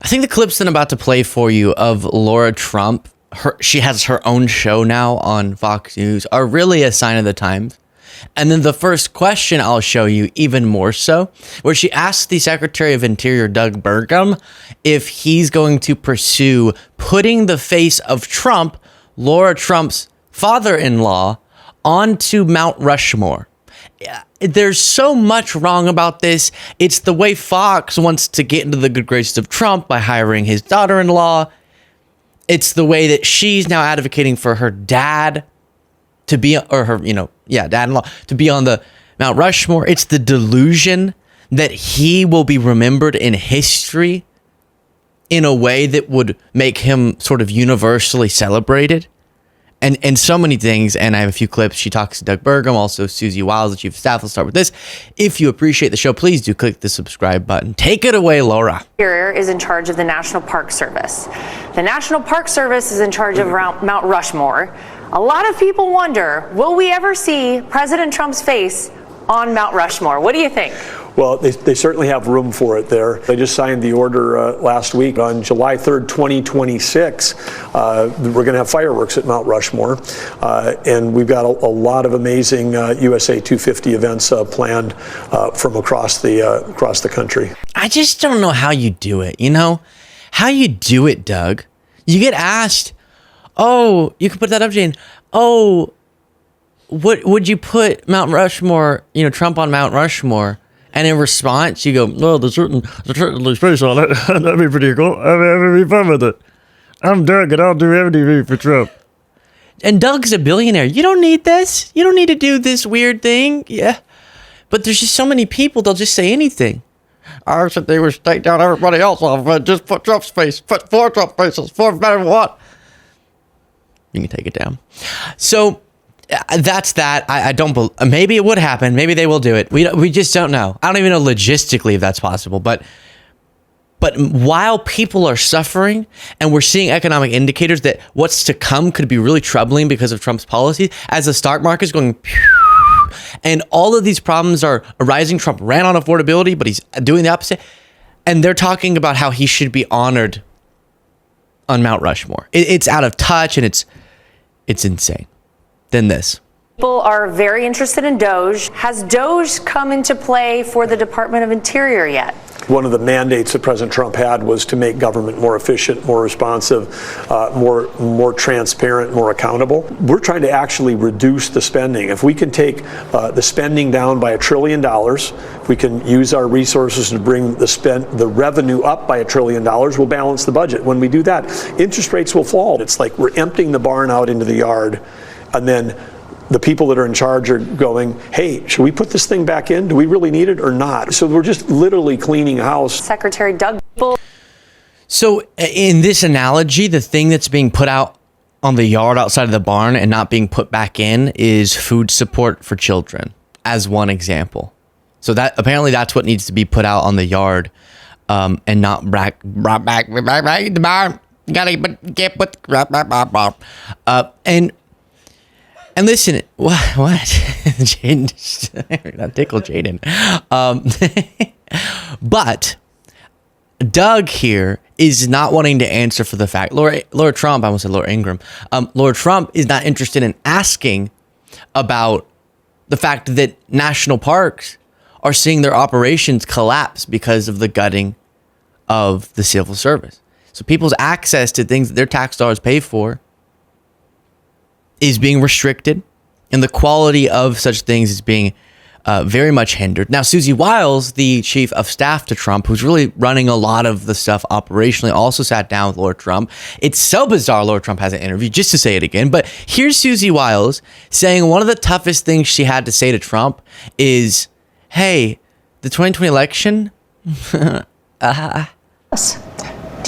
think the clips that I'm about to play for you of Lara Trump, she has her own show now on Fox News, are really a sign of the times. And then the first question I'll show you even more so, where she asks the Secretary of Interior, Doug Burgum, if he's going to pursue putting the face of Trump, Lara Trump's father-in-law, onto Mount Rushmore. There's so much wrong about this. It's the way Fox wants to get into the good graces of Trump by hiring his daughter-in-law. It's the way that she's now advocating for her dad to be, or her, dad-in-law to be on the Mount Rushmore. It's the delusion that he will be remembered in history in a way that would make him sort of universally celebrated. And so many things, and I have a few clips. She talks to Doug Burgum, also Susie Wiles, the chief of staff. Let's start with this. If you appreciate the show, please do click the subscribe button. Take it away, Lara. Interior is in charge of the National Park Service. The National Park Service is in charge of Mount Rushmore. A lot of people wonder, will we ever see President Trump's face on Mount Rushmore? What do you think? Well, they certainly have room for it there. They just signed the order last week. On July 3rd, 2026, we're going to have fireworks at Mount Rushmore. And we've got a lot of amazing USA 250 events planned from across the country. I just don't know how you do it, How you do it, Doug. You get asked, oh, you can put that up, Jane. Oh, what would you put Mount Rushmore, Trump on Mount Rushmore? And in response, you go, well, there's certainly space on it. That'd be pretty cool. I'd be fun with it. I'm Doug, and I'll do anything for Trump. And Doug's a billionaire. You don't need this. You don't need to do this weird thing. Yeah. But there's just so many people, they'll just say anything. I said they would take down everybody else off, but just put Trump's face. Put 4 Trump faces. 4 better what? You can take it down. So that's that. I don't believe, maybe it would happen. Maybe they will do it. We just don't know. I don't even know logistically if that's possible. But while people are suffering and we're seeing economic indicators that what's to come could be really troubling because of Trump's policies, as the stock market is going, and all of these problems are arising. Trump ran on affordability, but he's doing the opposite. And they're talking about how he should be honored on Mount Rushmore. It's out of touch and it's insane. Than this. People are very interested in DOGE. Has DOGE come into play for the Department of Interior yet? One of the mandates that President Trump had was to make government more efficient, more responsive, more transparent, more accountable. We're trying to actually reduce the spending. If we can take the spending down by $1 trillion, if we can use our resources to bring the revenue up by $1 trillion, we'll balance the budget. When we do that, interest rates will fall. It's like we're emptying the barn out into the yard, and then the people that are in charge are going, hey, should we put this thing back in? Do we really need it or not? So we're just literally cleaning house. Secretary Doug. So in this analogy, the thing that's being put out on the yard outside of the barn and not being put back in is food support for children, as one example. So that apparently that's what needs to be put out on the yard, and not brought back in the barn. You gotta get put and listen, what? Jaden, that tickled Jaden. But Doug here is not wanting to answer for the fact. Lara Trump, I almost said Laura Ingraham. Lara Trump is not interested in asking about the fact that national parks are seeing their operations collapse because of the gutting of the civil service. So people's access to things that their tax dollars pay for is being restricted, and the quality of such things is being very much hindered. Now, Susie Wiles, the chief of staff to Trump, who's really running a lot of the stuff operationally, also sat down with Lara Trump. It's so bizarre Lara Trump has an interview, just to say it again. But here's Susie Wiles saying one of the toughest things she had to say to Trump is, hey, the 2020 election? Do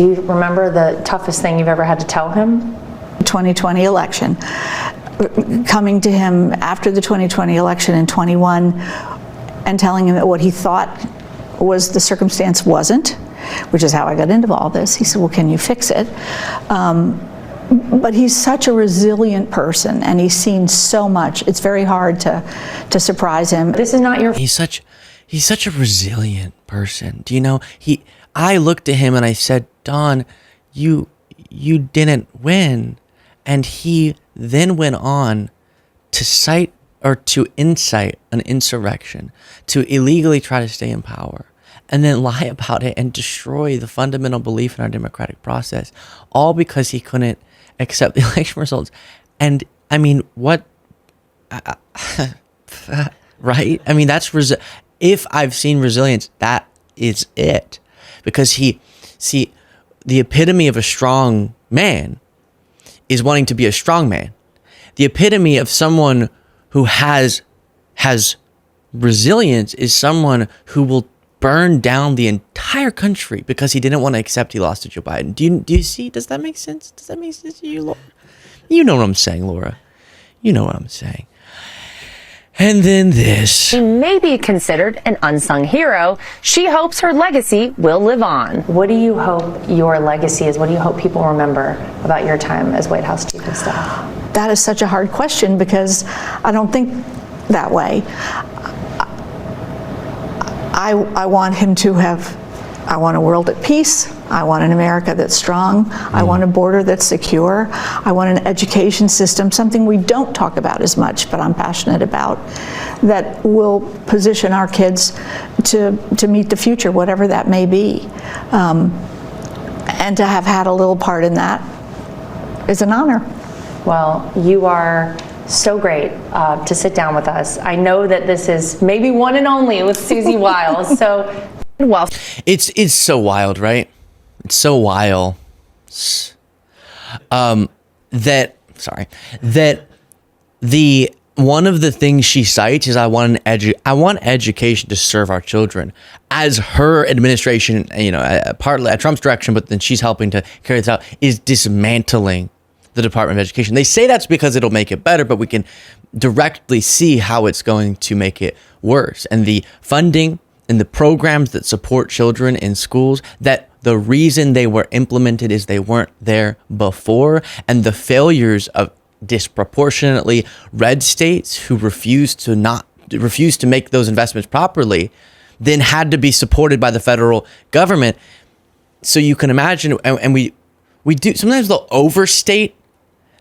you remember the toughest thing you've ever had to tell him? 2020 election. Coming to him after the 2020 election in 21 and telling him that what he thought was the circumstance wasn't, which is how I got into all this. He said, well, can you fix it? But he's such a resilient person, and he's seen so much. It's very hard to surprise him. This is not your... He's such a resilient person. Do you know, I looked at him and I said Don, you didn't win. And he then went on to cite or to incite an insurrection, to illegally try to stay in power, and then lie about it and destroy the fundamental belief in our democratic process, all because he couldn't accept the election results. And I mean, what, right? I mean, if I've seen resilience, that is it. Because the epitome of a strong man is wanting to be a strong man. The epitome of someone who has resilience is someone who will burn down the entire country because he didn't want to accept he lost to Joe Biden. Do you see? Does that make sense? Does that make sense to you, Laura? You know what I'm saying, Laura. You know what I'm saying. And then this. She may be considered an unsung hero. She hopes her legacy will live on. What do you hope your legacy is? What do you hope people remember about your time as White House Chief of Staff? That is such a hard question because I don't think that way. I want him to have, I want a world at peace. I want an America that's strong. I want a border that's secure. I want an education system, something we don't talk about as much, but I'm passionate about, that will position our kids to meet the future, whatever that may be. And to have had a little part in that is an honor. Well, you are so great to sit down with us. I know that this is maybe one and only with Susie Wiles. So, well, it's so wild, right? It's so wild. That the one of the things she cites is I want education to serve our children, as her administration, partly at Trump's direction, but then she's helping to carry this out, is dismantling the Department of Education. They say that's because it'll make it better, but we can directly see how it's going to make it worse. And the funding and the programs that support children in schools, that the reason they were implemented is they weren't there before, and the failures of disproportionately red states who refused to make those investments properly, then had to be supported by the federal government. So you can imagine, and we do, sometimes they'll overstate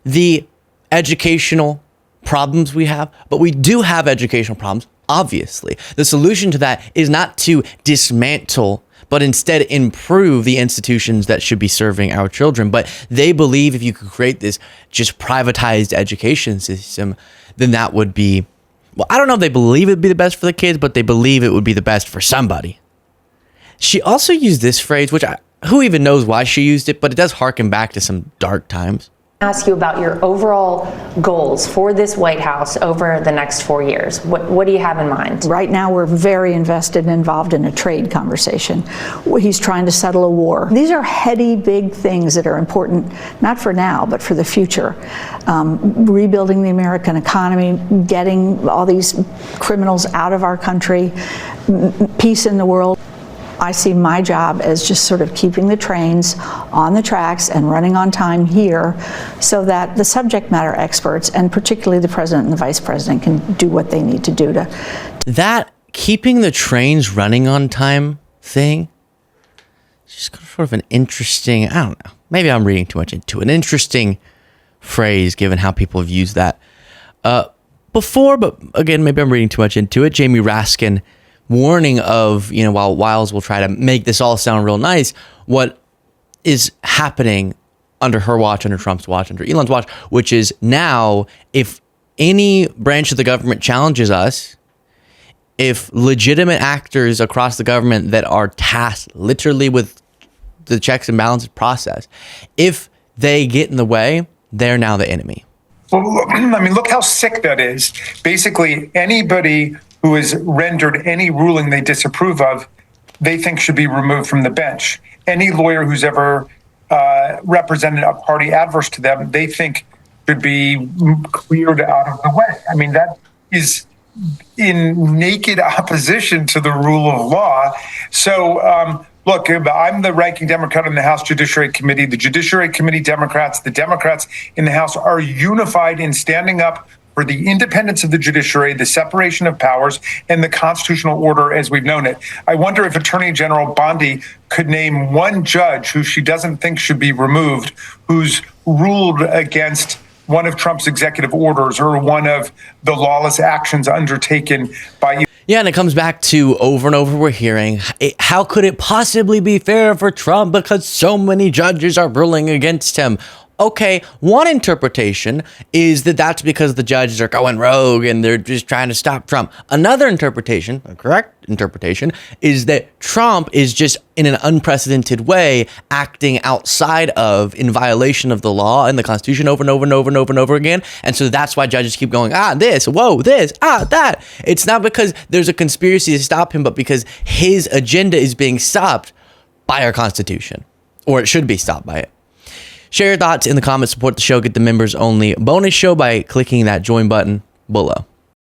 the educational problems we have, but we do have educational problems, obviously. The solution to that is not to dismantle, but instead improve the institutions that should be serving our children. But they believe if you could create this just privatized education system, then that would be, well, I don't know if they believe it'd be the best for the kids, but they believe it would be the best for somebody. She also used this phrase, which who even knows why she used it, but it does harken back to some dark times. Ask you about your overall goals for this White House over the next 4 years. What do you have in mind? Right now, we're very invested and involved in a trade conversation. He's trying to settle a war. These are heady, big things that are important, not for now, but for the future. Rebuilding the American economy, getting all these criminals out of our country, peace in the world. I see my job as just sort of keeping the trains on the tracks and running on time here so that the subject matter experts, and particularly the president and the vice president, can do what they need to do to. That keeping the trains running on time thing, just sort of an interesting, I don't know, maybe I'm reading too much into it, an interesting phrase given how people have used that before, but again, maybe I'm reading too much into it. Jamie Raskin warning of, while Wiles will try to make this all sound real nice, what is happening under her watch, under Trump's watch, under Elon's watch, which is now if any branch of the government challenges us, if legitimate actors across the government that are tasked literally with the checks and balances process, if they get in the way, they're now the enemy. Well, I mean, look how sick that is. Basically, anybody who has rendered any ruling they disapprove of, they think should be removed from the bench. Any lawyer who's ever represented a party adverse to them, they think should be cleared out of the way. I mean, that is in naked opposition to the rule of law. So, look, I'm the ranking Democrat in the House Judiciary Committee. The Judiciary Committee Democrats, the Democrats in the House are unified in standing up for the independence of the judiciary, the separation of powers, and the constitutional order as we've known it. I wonder if Attorney General Bondi could name one judge who she doesn't think should be removed, who's ruled against one of Trump's executive orders or one of the lawless actions undertaken by. Yeah, and it comes back to over and over we're hearing, how could it possibly be fair for Trump because so many judges are ruling against him? Okay, one interpretation is that that's because the judges are going rogue and they're just trying to stop Trump. Another interpretation, a correct interpretation, is that Trump is just in an unprecedented way acting outside of, in violation of the law and the Constitution over and over and over and over and over again. And so that's why judges keep going, this, whoa, this, that. It's not because there's a conspiracy to stop him, but because his agenda is being stopped by our Constitution, or it should be stopped by it. Share your thoughts in the comments, support the show, get the members only bonus show by clicking that join button below.